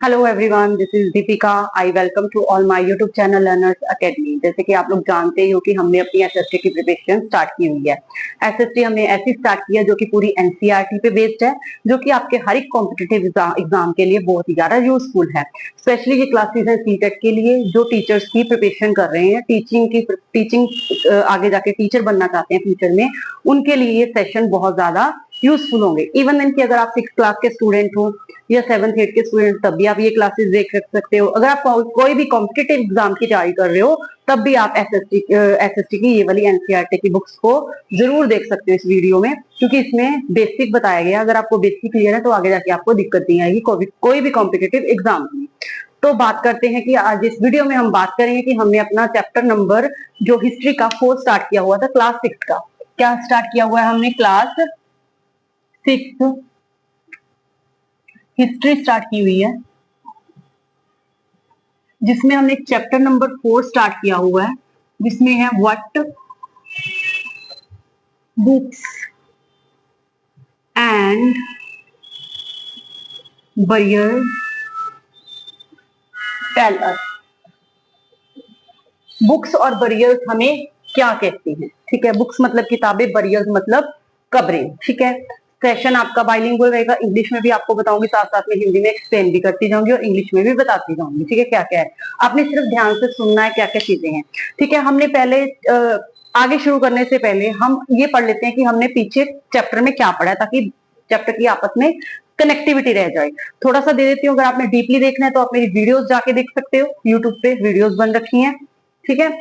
Hello everyone, this is Deepika. I welcome to all my YouTube channel learners academy. जैसे कि आप लोग जानते ही हो कि हमने अपनी एसएसटी की प्रिपरेशन स्टार्ट की हुई है। एसएसटी हमने ऐसी स्टार्ट किया जो कि पूरी एनसीईआरटी पे बेस्ड है, जो कि आपके हर एक कॉम्पिटिटिव एग्जाम के लिए बहुत ही ज्यादा यूजफुल है। स्पेशली ये क्लासेस है सीटेट के लिए, जो टीचर्स की प्रिपरेशन कर रहे हैं, टीचिंग आगे जाके टीचर बनना चाहते हैं फ्यूचर में, उनके लिए ये सेशन बहुत ज्यादा यूजफुल होंगे। इवन इनकी अगर आप 6 क्लास के स्टूडेंट हो या 7th 8th के स्टूडेंट, तब भी आप ये क्लासेस देख सकते हो। अगर आप कोई भी कॉम्पिटेटिव एग्जाम की तैयारी कर रहे हो, तब भी आप एसएसटी की ये वाली एनसीईआरटी की बुक्स को जरूर देख सकते हो इस वीडियो में, क्योंकि इसमें बेसिक बताया गया। अगर आपको बेसिक क्लियर है तो आगे जाके आपको दिक्कत नहीं आएगी कोई भी कॉम्पिटेटिव एग्जाम में। तो बात करते हैं कि आज इस वीडियो में हम बात करेंगे कि हमने अपना चैप्टर नंबर जो हिस्ट्री का 4 स्टार्ट किया हुआ था, क्लास 6 का। क्या स्टार्ट किया हुआ है हमने? क्लास 6 हिस्ट्री स्टार्ट की हुई है, जिसमें हमने चैप्टर नंबर 4 स्टार्ट किया हुआ है, जिसमें है what books and burials tell us. Books और बरियर्स हमें क्या कहती हैं? ठीक है, बुक्स मतलब किताबें, बरियर्स मतलब कब्रें। ठीक है, सेशन आपका बाइलिंगुअल रहेगा। इंग्लिश में भी आपको बताऊंगी, साथ साथ में हिंदी में एक्सप्लेन भी करती जाऊंगी और इंग्लिश में भी बताती जाऊंगी। ठीक है, क्या क्या है आपने सिर्फ ध्यान से सुनना है, क्या क्या चीजें हैं। ठीक है, हमने पहले आगे शुरू करने से पहले हम ये पढ़ लेते हैं कि हमने पीछे चैप्टर में क्या पढ़ा है, ताकि चैप्टर की आपस में कनेक्टिविटी रह जाए। थोड़ा सा दे देती हूँ, अगर आपने डीपली देखना है तो आप मेरी वीडियोस जाके देख सकते हो, यूट्यूब पे वीडियोस बन रखी हैं। ठीक है,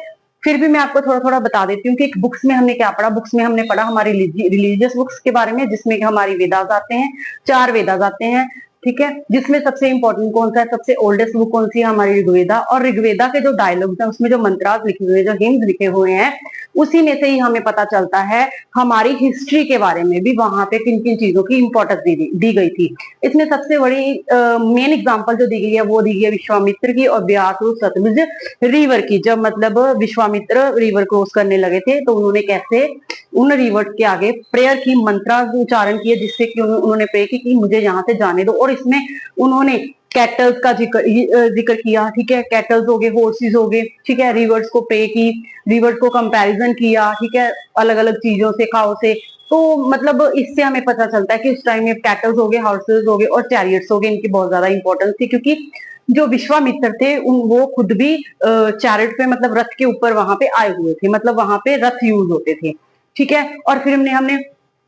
फिर भी मैं आपको थोड़ा थोड़ा बता देती हूँ कि बुक्स में हमने क्या पढ़ा। बुक्स में हमने पढ़ा हमारी रिलीजियस बुक्स के बारे में, जिसमें हमारी वेदास आते हैं, 4 वेदास आते हैं। ठीक है, जिसमें सबसे इंपॉर्टेंट कौन सा है, सबसे ओल्डेस्ट बुक कौन सी है? हमारी ऋग्वेदा। और ऋग्वेदा के जो डायलॉग्स हैं, उसमें जो मंत्रास लिखे हुए हैं, जो हिम्स लिखे हुए हैं, उसी में से ही हमें पता चलता है हमारी हिस्ट्री के बारे में भी, वहां पे किन किन चीजों की इंपॉर्टेंस दी गई थी। इसमें सबसे बड़ी मेन एग्जांपल जो दी गई है वो दी गई है विश्वामित्र की और व्यास और सतलुज रिवर की। जब मतलब विश्वामित्र रिवर क्रॉस करने लगे थे, तो उन्होंने कैसे उन रिवर्स के आगे प्रेयर की, मंत्रा उच्चारण किए, जिससे कि उन्होंने प्रे की कि मुझे यहाँ से जाने दो। और इसमें उन्होंने कैटल्स का जिक्र किया। ठीक है, कैटल्स हो गए, हॉर्सेस हो गए। ठीक है, रिवर्स को प्रे की, रिवर्स को कंपैरिजन किया। ठीक है, अलग अलग चीजों से, खाओ से। तो मतलब इससे हमें पता चलता है कि उस टाइम में कैटल्स हो गए, हॉर्सेस हो गए और चैरियट्स हो गए, इनकी बहुत ज्यादा इंपॉर्टेंस थी, क्योंकि जो विश्वामित्र थे वो खुद भी चैरिट पे, मतलब रथ के ऊपर वहां पे आए हुए थे, मतलब वहां पे रथ यूज होते थे। ठीक है, और फिर हमने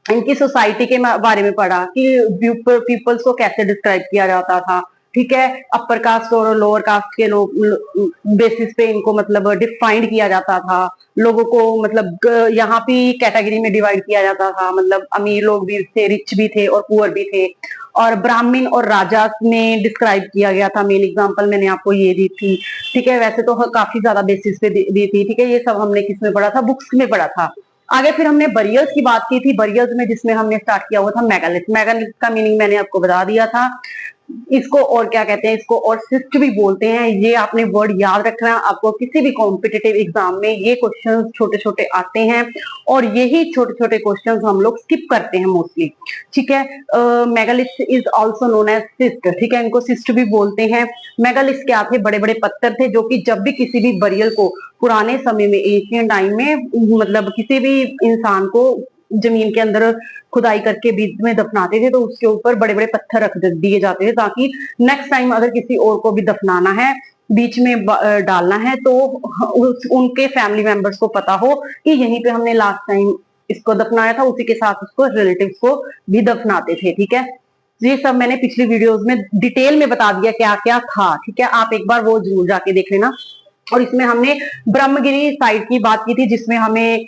इनकी सोसाइटी के बारे में पढ़ा कि पीपल्स को कैसे डिस्क्राइब किया जाता था। ठीक है, अपर कास्ट और लोअर कास्ट के लोग बेसिस पे इनको मतलब डिफाइंड किया जाता था। लोगों को मतलब यहाँ पे कैटेगरी में डिवाइड किया जाता था, मतलब अमीर लोग भी थे, रिच भी थे और पुअर भी थे। और ब्राह्मण और राजा में डिस्क्राइब किया गया था। मेन एग्जांपल मैंने आपको ये दी थी। ठीक है, वैसे तो काफी ज्यादा बेसिस पे दी थी। ठीक है, ये सब हमने किस में पढ़ा था? बुक्स में पढ़ा था। आगे फिर हमने बरियर्स की बात की थी। बरियर्स में जिसमें हमने स्टार्ट किया हुआ था मेगालिथ। मेगालिथ का मीनिंग मैंने आपको बता दिया था। इसको और क्या कहते हैं? इसको और सिस्ट भी बोलते हैं। ये आपने वर्ड याद रखना। आपको किसी भी कॉम्पिटिटिव एग्जाम में ये क्वेश्चन छोटे छोटे आते हैं, और यही छोटे छोटे क्वेश्चन हम लोग स्किप करते हैं मोस्टली। ठीक है, megalith is also known as cist. ठीक है, इनको सिस्ट भी बोलते हैं। मेगालिथ क्या थे? बड़े बड़े पत्थर थे, जो कि जब भी किसी भी बरियल को पुराने समय में, एशियन टाइम में, मतलब किसी भी इंसान को जमीन के अंदर खुदाई करके बीच में दफनाते थे, तो उसके ऊपर बड़े बड़े पत्थर रख दिए जाते थे, ताकि नेक्स्ट टाइम अगर किसी और को भी दफनाना है, बीच में डालना है, तो उनके फैमिली मेंबर्स को पता हो कि यहीं पे हमने लास्ट टाइम इसको दफनाया था। उसी के साथ उसको रिलेटिव्स को भी दफनाते थे। ठीक है, ये सब मैंने पिछली वीडियोस में डिटेल में बता दिया क्या क्या था। ठीक है, आप एक बार वो जरूर जाके देख लेना। और इसमें हमने ब्रह्मगिरी साइट की बात की थी, जिसमें हमें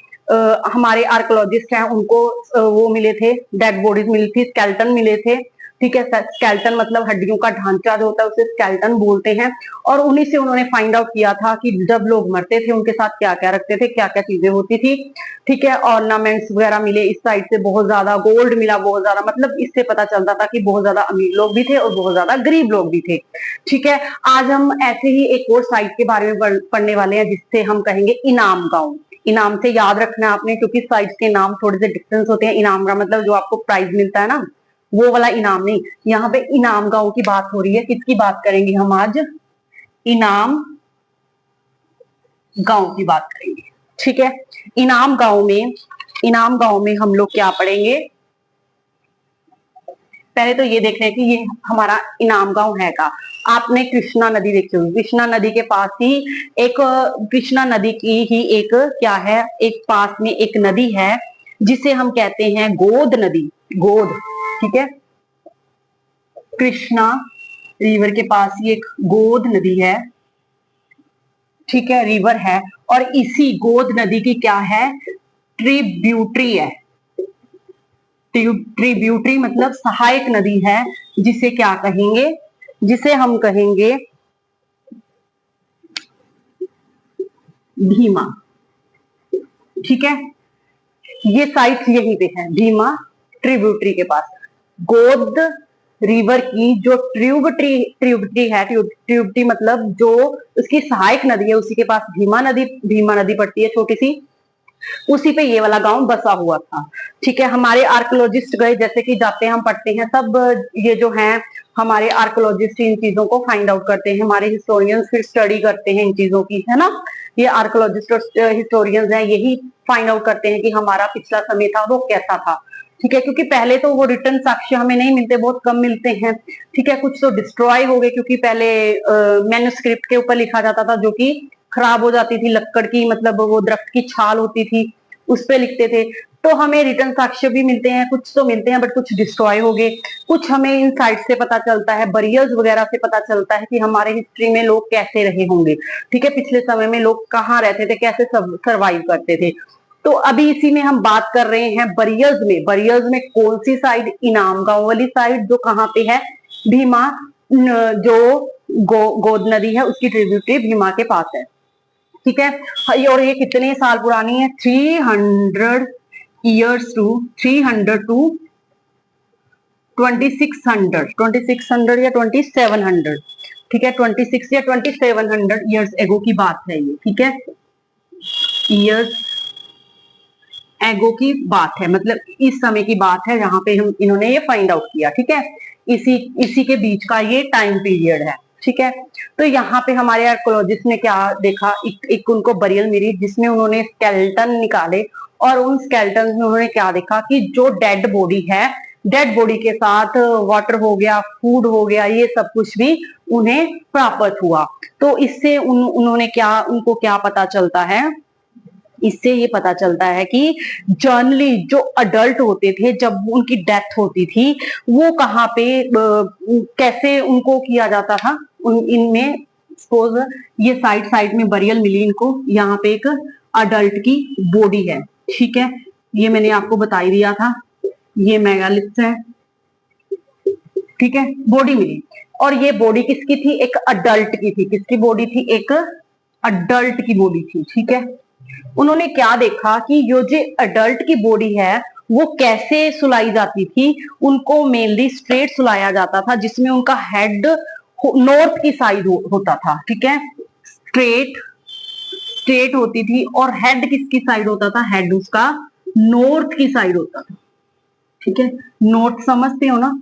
हमारे आर्कोलॉजिस्ट हैं उनको वो मिले थे, डेड बॉडीज मिली थी, स्केल्टन मिले थे। ठीक है, स्केल्टन मतलब हड्डियों का ढांचा जो होता है उसे स्केल्टन बोलते हैं। और उन्हीं से उन्होंने फाइंड आउट किया था कि जब लोग मरते थे उनके साथ क्या क्या रखते थे, क्या क्या चीजें होती थी। ठीक है, ऑर्नामेंट्स वगैरह मिले इस साइड से, बहुत ज्यादा गोल्ड मिला, बहुत ज्यादा, मतलब इससे पता चलता था कि बहुत ज्यादा अमीर लोग भी थे और बहुत ज्यादा गरीब लोग भी थे। ठीक है, आज हम ऐसे ही एक और साइट के बारे में पढ़ने वाले हैं, जिससे हम कहेंगे इनाम गांव। इनाम से याद रखना है आपने, क्योंकि साइट्स के नाम थोड़े से डिफरेंस होते हैं। इनाम का मतलब जो आपको प्राइज मिलता है ना, वो वाला इनाम नहीं, यहाँ पे इनाम गांव की बात हो रही है। किसकी बात करेंगे हम आज? इनाम गांव की बात करेंगे, ठीक है। इनाम गांव में हम लोग क्या पढ़ेंगे? पहले तो ये देख रहे हैं कि ये हमारा इनाम गांव है का। आपने कृष्णा नदी देखी होगी, कृष्णा नदी के पास ही एक, कृष्णा नदी की ही एक क्या है, एक पास में एक नदी है जिसे हम कहते हैं गोद नदी, गोद, ठीक है। कृष्णा रिवर के पास ही एक गोद नदी है, ठीक है, रिवर है। और इसी गोद नदी की क्या है? ट्रिब्यूटरी है। ट्रिब्यूटरी मतलब सहायक नदी है, जिसे क्या कहेंगे? जिसे हम कहेंगे भीमा, ठीक है। ये साइट यहीं पे है, भीमा ट्रिब्यूटरी के पास। गोद रिवर की जो ट्रिब्यूटरी है, ट्रिब्यूटरी मतलब जो उसकी सहायक नदी है, उसी के पास भीमा नदी पड़ती है, छोटी सी। उसी पे ये वाला गांव बसा हुआ था, ठीक है। हमारे आर्कोलॉजिस्ट गए, जैसे कि जाते हैं हम पढ़ते हैं सब, ये जो हैं हमारे आर्कोलॉजिस्ट इन चीजों को फाइंड आउट करते हैं, हमारे हिस्टोरियंस फिर स्टडी करते हैं इन चीजों की, है ना। ये आर्कोलॉजिस्ट और हिस्टोरियंस हैं, यही फाइंड आउट करते हैं कि हमारा पिछला समय था वो कैसा था, ठीक है। क्योंकि पहले तो वो रिटर्न साक्ष्य हमें नहीं मिलते, बहुत कम मिलते हैं, ठीक है। कुछ तो डिस्ट्रॉय हो गए, क्योंकि पहले मैन्युस्क्रिप्ट के ऊपर लिखा जाता था, जो कि खराब हो जाती थी, लक्कड़ की, मतलब वो दरख्त की छाल होती थी, उस पे लिखते थे। तो हमें रिटर्न साक्ष्य भी मिलते हैं, कुछ तो मिलते हैं, बट कुछ डिस्ट्रॉय हो गए। कुछ हमें इन साइट से पता चलता है, बरियल्स वगैरह से पता चलता है कि हमारे हिस्ट्री में लोग कैसे रहे होंगे, ठीक है। पिछले समय में लोग कहाँ रहते थे, कैसे सर्वाइव करते थे। तो अभी इसी में हम बात कर रहे हैं बरियल्स में। बरियल्स में कौन सी साइड? इनाम गांव वाली साइड, जो कहाँ पे है? भीमा, जो गोद नदी है उसकी ट्रिब्यूटरी भीमा के पास है, ठीक है। और ये कितने साल पुरानी है? 300 ईयर्स टू 300 टू 2600 या 2700, ठीक है। 26 या 2700 ईयर्स एगो की बात है ये, ठीक है। ईयर्स एगो की बात है, मतलब इस समय की बात है जहां पे हम इन्होंने ये फाइंड आउट किया, ठीक है। इसी इसी के बीच का ये टाइम पीरियड है, ठीक है। तो यहाँ पे हमारे आर्कोलॉजिस्ट ने क्या देखा? एक उनको बरियल मिली जिसमें उन्होंने स्केलेटन निकाले, और उन स्केलेटन में उन्होंने क्या देखा कि जो डेड बॉडी है, डेड बॉडी के साथ वाटर हो गया, फूड हो गया, ये सब कुछ भी उन्हें प्राप्त हुआ। तो इससे उन्होंने क्या, उनको क्या पता चलता है? इससे ये पता चलता है कि जनरली जो अडल्ट होते थे, जब उनकी डेथ होती थी, वो कहाँ पे कैसे उनको किया जाता था? इनमें सपोज ये साइड साइड में बरियल मिली इनको, यहाँ पे एक अडल्ट की बॉडी है, ठीक है। ये मैंने आपको बता ही दिया था, ये मेगालिथ्स है, ठीक है। बॉडी मिली, और ये बॉडी किसकी थी? एक अडल्ट की थी। किसकी बॉडी थी? एक अडल्ट की बॉडी थी, ठीक है। उन्होंने क्या देखा कि ये जो अडल्ट की बॉडी है वो कैसे सुलाई जाती थी? उनको मेनली स्ट्रेट सुलाया जाता था, जिसमें उनका हेड नॉर्थ की साइड होता था, ठीक है। स्ट्रेट स्ट्रेट होती थी, और हेड किसकी साइड होता था? हेड उसका नॉर्थ की साइड होता था, ठीक है। नॉर्थ समझते हो ना,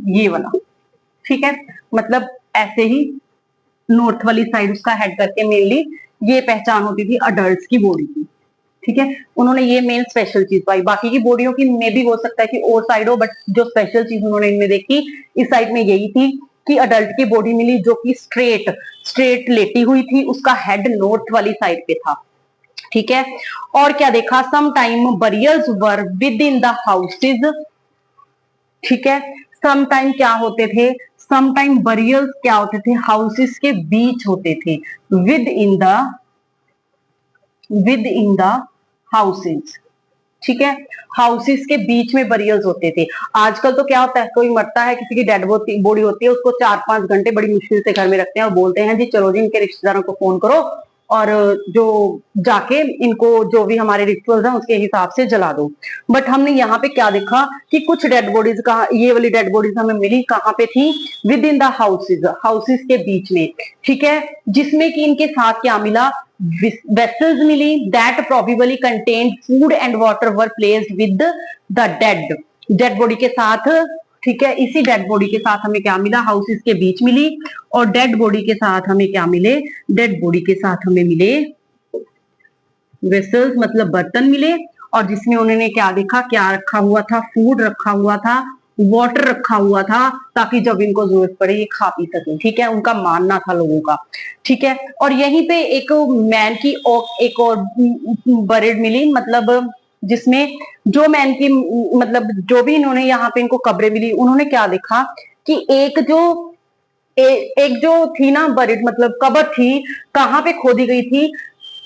ये वाला, ठीक है। मतलब ऐसे ही नॉर्थ वाली साइड उसका हेड करके मेनली ये पहचान होती थी अडल्ट की बॉडी की, ठीक है। उन्होंने ये मेन स्पेशल चीज पाई, बाकी की बॉडियों की में भी हो सकता है कि और साइड हो, बट जो स्पेशल चीज उन्होंने इनमें देखी इस साइड में यही थी कि अडल्ट की बॉडी मिली जो कि स्ट्रेट स्ट्रेट लेटी हुई थी, उसका हेड नॉर्थ वाली साइड पे था, ठीक है। और क्या देखा? Some time burials were with in the houses, ठीक है। सम टाइम क्या होते थे? सम टाइम बरियल्स क्या होते थे? हाउसेस के बीच होते थे, विद इन द हाउसेस, ठीक है। हाउसेस के बीच में बरियल्स होते थे। आजकल तो क्या होता है, कोई मरता है, किसी की डेड बॉडी होती है, उसको 4-5 घंटे बड़ी मुश्किल से घर में रखते हैं और बोलते हैं जी चलो जी इनके रिश्तेदारों को फोन करो और जो जाके इनको जो भी हमारे रिचुअल्स हैं उसके हिसाब से जला दो। बट हमने यहाँ पे क्या देखा कि कुछ डेड बॉडीज का, ये वाली डेड बॉडीज हमें मिली कहाँ पे थी? विद इन द हाउसेज के बीच में, ठीक है। जिसमें कि इनके साथ क्या मिला? vessels मिली that probably contained food and water were placed with the dead body के साथ ठीक है, इसी डेड बॉडी के साथ हमें क्या मिला, हाउसेस के बीच मिली, और डेड बॉडी के साथ हमें क्या मिले, डेड बॉडी के साथ हमें मिले वेसल्स मतलब बर्तन मिले, और जिसमें उन्होंने क्या देखा, क्या रखा हुआ था, फूड रखा हुआ था, वाटर रखा हुआ था, ताकि जब इनको जरूरत पड़े ये खा पी सके। ठीक है, उनका मानना था लोगों का। ठीक है, और यहीं पे एक मैन की एक और बरेड मिली, मतलब जिसमें जो मैन की मतलब जो भी इन्होंने यहाँ पे इनको कब्रें मिली, उन्होंने क्या देखा कि एक जो थी ना बरेड मतलब कब्र थी, कहाँ पे खोदी गई थी,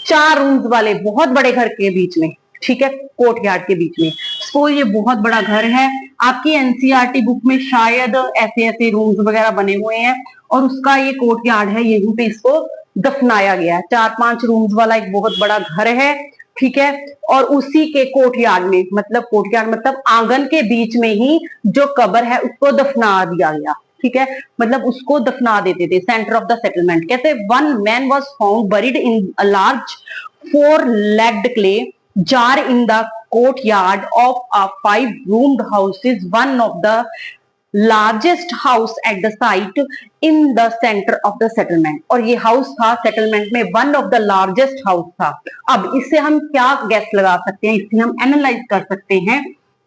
4 रूम्स वाले बहुत बड़े घर के बीच में। ठीक है, कोर्टयार्ड के बीच में। सो ये बहुत बड़ा घर है। आपकी एनसीईआरटी बुक में शायद ऐसे ऐसे रूम्स वगैरह बने हुए हैं, और उसका ये कोर्टयार्ड है, यहीं पे इसको दफनाया गया है। 4-5 रूम्स वाला एक बहुत बड़ा घर है। ठीक है, और उसी के कोर्टयार्ड में, मतलब कोर्टयार्ड मतलब आंगन के बीच में ही जो कब्र है उसको दफना दिया गया। ठीक है, मतलब उसको दफना देते थे। सेंटर ऑफ द सेटलमेंट कहते, one man was found buried in a large 4-legged clay jar in the courtyard of a 5-roomed house is one of the largest house at the site in the centre of the settlement. और ये house था settlement में one of the largest house था। अब इससे हम क्या gas लगा सकते हैं, इससे हम एनालाइज कर सकते हैं।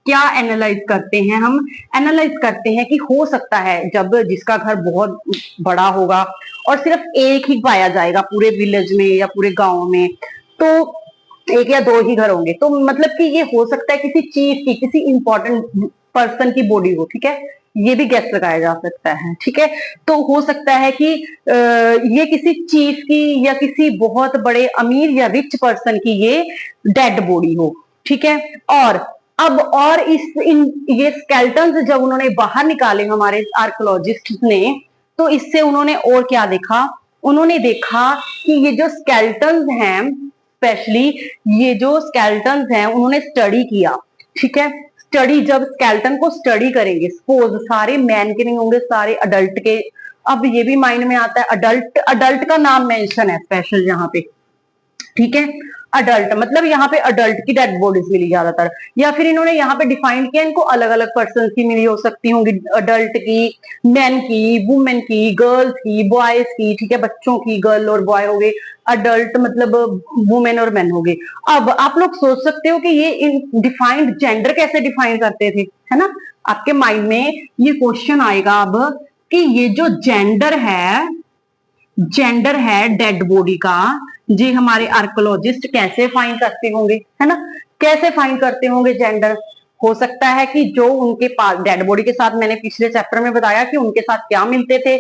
क्या एनालाइज करते हैं हम, एनालाइज करते हैं कि हो सकता है जब जिसका घर बहुत बड़ा होगा और सिर्फ एक ही पाया जाएगा पूरे विलेज में या पूरे गांव में, तो 1 या 2 ही घर होंगे, तो मतलब कि ये हो सकता है किसी चीज की, किसी इंपॉर्टेंट पर्सन की बॉडी हो। ठीक है, ये भी गैस लगाया जा सकता है। ठीक है, तो हो सकता है कि ये किसी चीफ की या किसी बहुत बड़े अमीर या रिच पर्सन की ये डेड बॉडी हो। ठीक है, और अब और ये स्केल्टन्स जब उन्होंने बाहर निकाले हमारे आर्कोलॉजिस्ट ने, तो इससे उन्होंने और क्या देखा, उन्होंने देखा कि ये जो स्केल्टन्स हैं, स्पेशली ये जो स्केल्टन्स हैं, उन्होंने स्टडी किया। ठीक है, स्टडी जब स्केल्टन को स्टडी करेंगे, सपोज सारे मैन के नहीं होंगे, सारे अडल्ट के। अब ये भी माइंड में आता है, अडल्ट का नाम मेंशन है स्पेशल यहाँ पे। ठीक है, अडल्ट मतलब यहाँ पे अडल्ट की डेड बॉडीज मिली ज्यादातर, या फिर इन्होंने यहाँ पे डिफाइन किया, इनको अलग अलग पर्सन की मिली हो सकती होंगी, अडल्ट की, मैन की, वुमेन की, गर्ल्स की, बॉयज की। ठीक है, बच्चों की, गर्ल और बॉय हो गए, अडल्ट मतलब वुमेन और मैन हो गए। अब आप लोग सोच सकते हो कि ये डिफाइंड जेंडर कैसे डिफाइन करते थे, है ना। आपके माइंड में ये क्वेश्चन आएगा अब कि ये जो जेंडर है डेड बॉडी का, जी हमारे आर्कोलॉजिस्ट कैसे फाइंड करते होंगे, है ना, कैसे फाइंड करते होंगे जेंडर। हो सकता है कि जो उनके पास डेड बॉडी के साथ, मैंने पिछले चैप्टर में बताया कि उनके साथ क्या मिलते थे,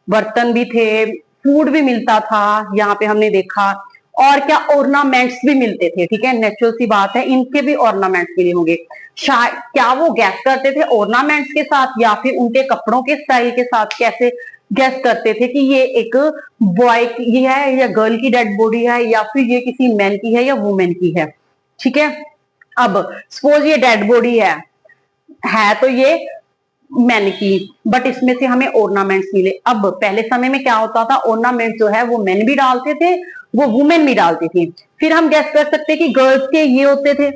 बर्तन भी थे, फूड भी मिलता था, यहाँ पे हमने देखा, और क्या ऑर्नामेंट्स भी मिलते थे। ठीक है, नेचुरल सी बात है, इनके भी ऑर्नामेंट्स मिले होंगे। शायद क्या वो गैस करते थे ऑर्नामेंट्स के साथ, या फिर उनके कपड़ों के स्टाइल के साथ, कैसे गैस करते थे कि ये एक बॉय की है या गर्ल की डेड बॉडी है, या फिर ये किसी मैन की है या वुमेन की है। ठीक है, अब सपोज ये डेड बॉडी है तो ये मैन की, बट इसमें से हमें ऑर्नामेंट्स मिले। अब पहले समय में क्या होता था, ऑर्नामेंट जो है वो मैन भी डालते थे, वो वुमेन भी डालती थी। फिर हम गैस कर सकते कि गर्ल्स के ये होते थे,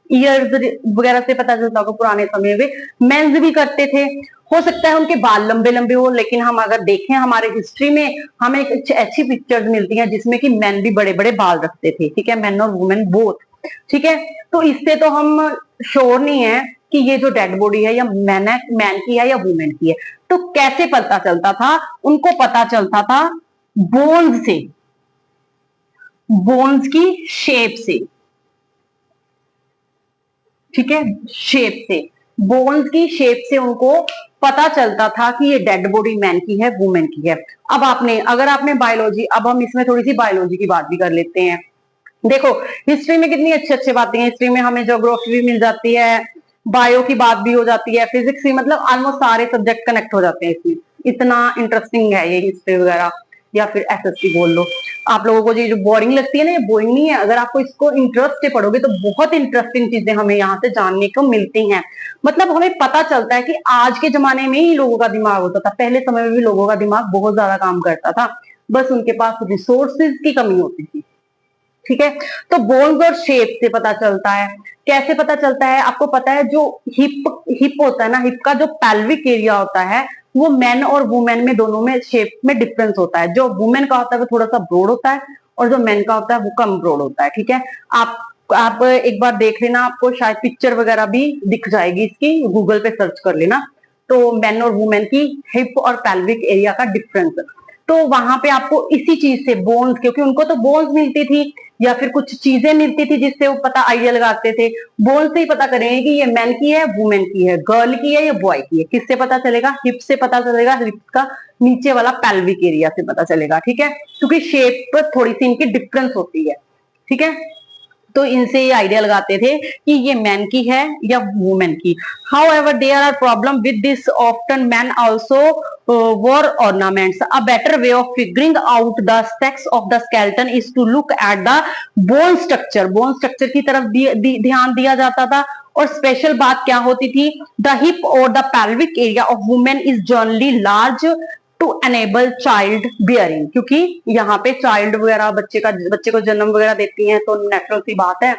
ईयर्स वगैरह से पता चलता होगा पुराने समय में मेंस भी करते थे। हो सकता है उनके बाल लंबे लंबे हो, लेकिन हम अगर देखें हमारे हिस्ट्री में हमें एक अच्छी पिक्चर्स मिलती हैं जिसमें कि मैन भी बड़े बड़े बाल रखते थे। ठीक है, मैन और वुमेन बोथ। ठीक है, तो इससे तो हम श्योर नहीं है कि ये जो डेड बॉडी है या मैन की है या वुमेन की है। तो कैसे पता चलता था, उनको पता चलता था बोन्स से, बोन्स की शेप से। ठीक है, शेप से, बोन्स की शेप से उनको पता चलता था कि ये डेड बॉडी मैन की है, वुमेन की है। अब अगर आपने बायोलॉजी, अब हम इसमें थोड़ी सी बायोलॉजी की बात भी कर लेते हैं। देखो हिस्ट्री में कितनी अच्छी अच्छी बातें हैं, हिस्ट्री में हमें ज्योग्राफी भी मिल जाती है, बायो की बात भी हो जाती है, फिजिक्स भी, मतलब ऑलमोस्ट सारे सब्जेक्ट कनेक्ट हो जाते हैं इसमें। इतना इंटरेस्टिंग है ये हिस्ट्री वगैरह, या फिर एसएसटी बोल लो। आप लोगों को ये जो बोरिंग लगती है ना, ये बोरिंग नहीं है। अगर आपको इसको इंटरेस्ट से पढ़ोगे तो बहुत इंटरेस्टिंग चीजें हमें यहाँ से जानने को मिलती हैं। मतलब हमें पता चलता है कि आज के जमाने में ही लोगों का दिमाग होता था, पहले समय में भी लोगों का दिमाग बहुत ज्यादा काम करता था, बस उनके पास रिसोर्सेज की कमी होती थी। ठीक है। तो बोन्स और शेप से पता चलता है। कैसे पता चलता है? आपको पता है जो हिप हिप होता है ना, हिप का जो पेल्विक एरिया होता है वो मेन और वुमेन में दोनों में शेप में डिफरेंस होता है। जो वुमेन का होता है वो थोड़ा सा ब्रॉड होता है और जो मेन का होता है वो कम ब्रॉड होता है। ठीक है, आप एक बार देख लेना, आपको शायद पिक्चर वगैरह भी दिख जाएगी इसकी, गूगल पे सर्च कर लेना। तो मेन और वुमेन की हिप और पेल्विक एरिया का डिफरेंस, तो वहां पे आपको इसी चीज से बोन्स, क्योंकि उनको तो बोन्स मिलती थी या फिर कुछ चीजें मिलती थी जिससे वो पता आइडिया लगाते थे, बोन्स से ही पता करेंगे कि ये मैन की है, वुमेन की है, गर्ल की है या बॉय की है। किससे पता चलेगा? हिप से पता चलेगा, हिप का नीचे वाला पेल्विक एरिया से पता चलेगा। ठीक है, क्योंकि शेप पर थोड़ी सी इनकी डिफरेंस होती है। ठीक है, तो इनसे ये आइडिया लगाते थे कि ये मैन की है या वुमेन की। However, there are problem with this. Often men also wore ornaments. A better way of figuring out the sex of the skeleton is to look at the bone structure. Bone structure की तरफ ध्यान दिया जाता था। और special बात क्या होती थी? The hip or the pelvic area of women is generally large to enable child bearing, क्योंकि यहाँ पे चाइल्ड वगैरह बच्चे को जन्म वगैरह देती हैं, तो नेचुरल सी बात है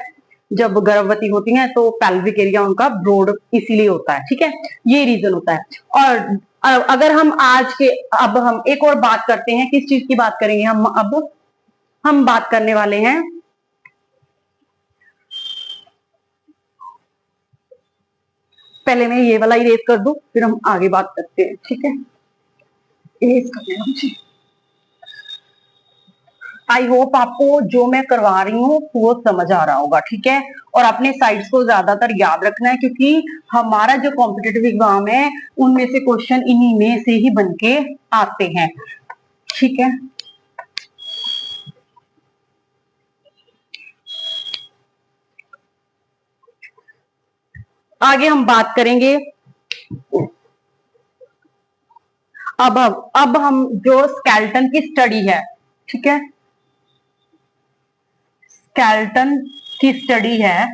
जब गर्भवती होती हैं तो पेल्विक एरिया उनका ब्रॉड इसीलिए होता है। ठीक है, ये रीजन होता है। और अगर हम अब हम एक और बात करते हैं, किस चीज की बात करेंगे हम अब? हम बात करने वाले हैं, पहले मैं ये वाला इरेज कर दूं फिर हम आगे बात करते हैं। ठीक है, इरेज कर लेना मुझे। आई होप आपको जो मैं करवा रही हूँ वो समझ आ रहा होगा। ठीक है, और अपने साइड्स को ज्यादातर याद रखना है, क्योंकि हमारा जो कॉम्पिटेटिव एग्जाम है उनमें से क्वेश्चन इन्हीं में से ही बन के आते हैं। ठीक है, आगे हम बात करेंगे। अब हम जो स्केलेटन की स्टडी है, ठीक है, स्केलेटन की स्टडी है,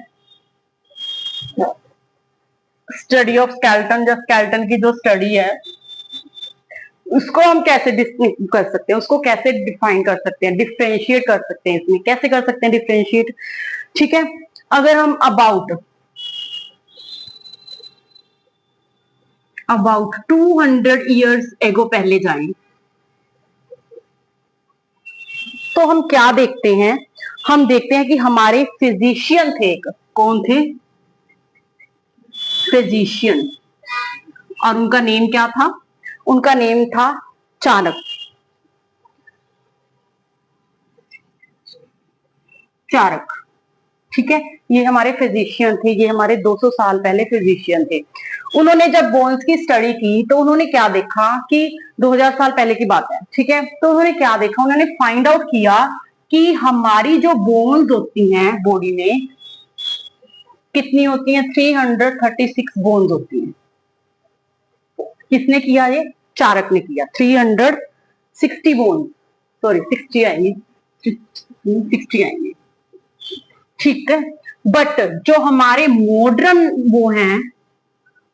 स्टडी ऑफ स्केलेटन, जो स्केलेटन की जो स्टडी है उसको हम कैसे कर सकते हैं, उसको कैसे डिफाइन कर सकते हैं, डिफ्रेंशिएट कर सकते हैं। इसमें कैसे कर सकते हैं डिफ्रेंशिएट? ठीक है, अगर हम अबाउट 200 इयर्स एगो पहले जाएं तो हम क्या देखते हैं? हम देखते हैं कि हमारे फिजिशियन थे एक। कौन थे? फिजिशियन। और उनका नेम क्या था? उनका नेम था चाणक्य। चाणक्य, ठीक है, ये हमारे फिजिशियन थे, ये हमारे 200 साल पहले फिजिशियन थे। उन्होंने जब बोन्स की स्टडी की तो उन्होंने क्या देखा कि 2000 साल पहले की बात है। ठीक है, तो उन्होंने क्या देखा? उन्होंने फाइंड आउट किया कि हमारी जो बोन्स होती हैं बॉडी में कितनी होती हैं? 336 बोन्स होती हैं। किसने किया? ये चाणक्य ने किया। 360 बोन्स, सॉरी 60 आएंगे, 60 आएंगे। ठीक है, बट जो हमारे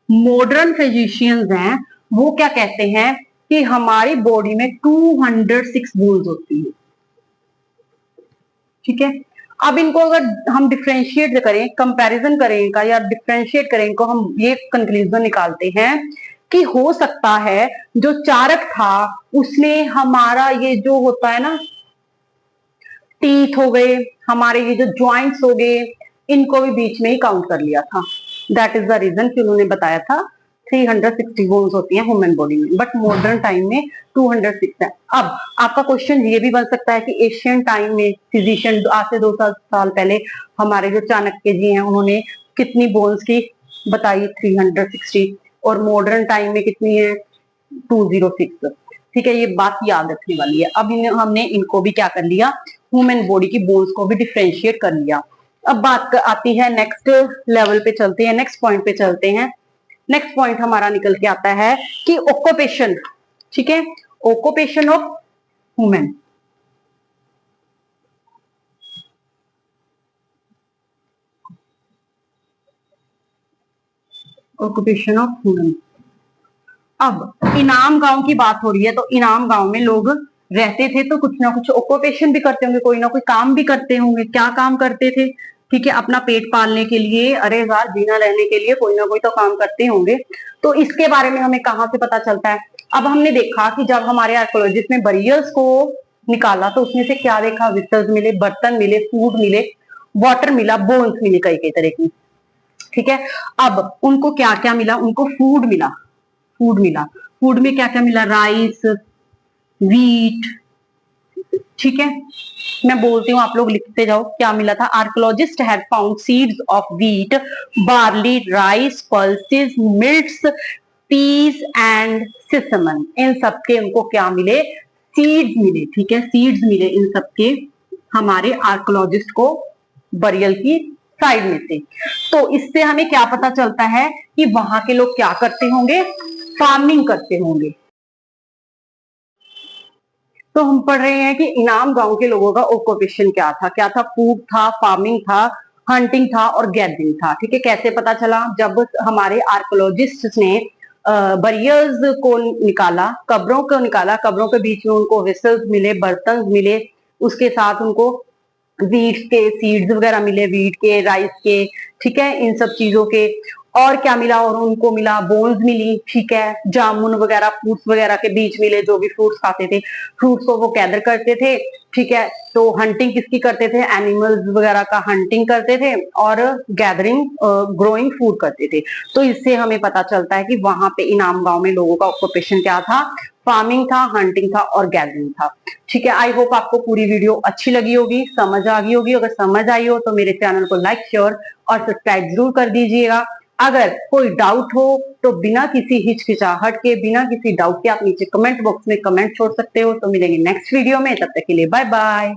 मॉडर्न फिजिशियंस हैं वो क्या कहते हैं कि हमारी बॉडी में 206 बोन्स होती है। ठीक है, अब इनको अगर हम डिफ्रेंशिएट करें, कंपैरिजन करें इनका या डिफ्रेंशिएट करें इनको, हम ये कंक्लूजन निकालते हैं कि हो सकता है जो चाणक्य था उसने हमारा ये जो होता है ना, टीथ हो गए, हमारे ये जो ज्वाइंट्स हो गए, इनको भी बीच में ही काउंट कर लिया था। दैट इज द रीजन कि उन्होंने बताया था 360 बोन्स होती हैं ह्यूमन बॉडी में, बट मॉडर्न टाइम में 206 है। अब आपका क्वेश्चन ये भी बन सकता है कि एशियन टाइम में फिजिशियन आज से 200 साल पहले हमारे जो चाणक्य जी हैं उन्होंने कितनी बोन्स की बताई? 360। और मॉडर्न टाइम में कितनी है? 206। ठीक है, ये बात याद रखने वाली है। अब हमने इनको भी क्या कर लिया? ह्यूमन बॉडी की बोन्स को भी डिफ्रेंशिएट कर लिया। अब बात आती है नेक्स्ट लेवल पे चलते हैं, नेक्स्ट पॉइंट पे चलते हैं। नेक्स्ट पॉइंट हमारा निकल के आता है कि ऑक्यूपेशन। ठीक है, occupation of human. Occupation of human. अब इनाम गांव की बात हो रही है, तो इनाम गांव में लोग रहते थे तो कुछ ना कुछ ऑक्यूपेशन भी करते होंगे, कोई ना कोई काम भी करते होंगे। क्या काम करते थे? ठीक है, अपना पेट पालने के लिए, अरे यार जीना रहने के लिए कोई ना कोई तो काम करते होंगे। तो इसके बारे में हमें कहाँ से पता चलता है? अब हमने देखा कि जब हमारे आर्कोलॉजिस्ट ने बरियर्स को निकाला तो उसमें से क्या देखा? विसल्स मिले, बर्तन मिले, फूड मिले, वाटर मिला, बोन्स मिले कई कई तरह की। ठीक है, अब उनको क्या क्या मिला? उनको फूड मिला, फूड मिला। फूड में क्या क्या मिला? Rice, wheat. ठीक है, मैं बोलती हूँ, आप लोग लिखते जाओ क्या मिला था। Archaeologist had found seeds of wheat, barley, rice, pulses, millets, peas and sesame. इन सबके उनको क्या मिले? सीड्स मिले। ठीक है, सीड्स मिले इन सबके हमारे आर्कोलॉजिस्ट को बरियल की साइड में से। तो इससे हमें क्या पता चलता है कि वहां के लोग क्या करते होंगे? फार्मिंग करते होंगे। तो हम पढ़ रहे हैं कि इनाम गांव के लोगों का ऑक्यूपेशन क्या था? क्या था? फूड था, फार्मिंग था, हंटिंग था और गैदरिंग था। ठीक है, कैसे पता चला? जब हमारे आर्कोलॉजिस्ट ने बरियर्स को निकाला, कब्रों को निकाला, कब्रों के बीच में उनको विसल्स मिले, बर्तन मिले, उसके साथ उनको वीट के सीड्स वगैरह मिले, वीट के, राइस के। ठीक है, इन सब चीजों के। और क्या मिला? और उनको मिला बोन्स मिली। ठीक है, जामुन वगैरह, फ्रूट्स वगैरह के बीज मिले, जो भी फ्रूट्स खाते थे, फ्रूट्स को वो गैदर करते थे। ठीक है, तो हंटिंग किसकी करते थे? एनिमल्स वगैरह का हंटिंग करते थे और गैदरिंग, ग्रोइंग फूड करते थे। तो इससे हमें पता चलता है कि वहां पे इनाम गांव में लोगों का ऑक्यूपेशन क्या था? फार्मिंग था, हंटिंग था और गैदरिंग था। ठीक है, आई होप आपको पूरी वीडियो अच्छी लगी होगी, समझ आ गई होगी। अगर समझ आई हो तो मेरे चैनल को लाइक, शेयर और सब्सक्राइब जरूर कर दीजिएगा। अगर कोई डाउट हो तो बिना किसी हिचकिचाहट के, बिना किसी डाउट के आप नीचे कमेंट बॉक्स में कमेंट छोड़ सकते हो। तो मिलेंगे नेक्स्ट वीडियो में, तब तक के लिए बाय बाय।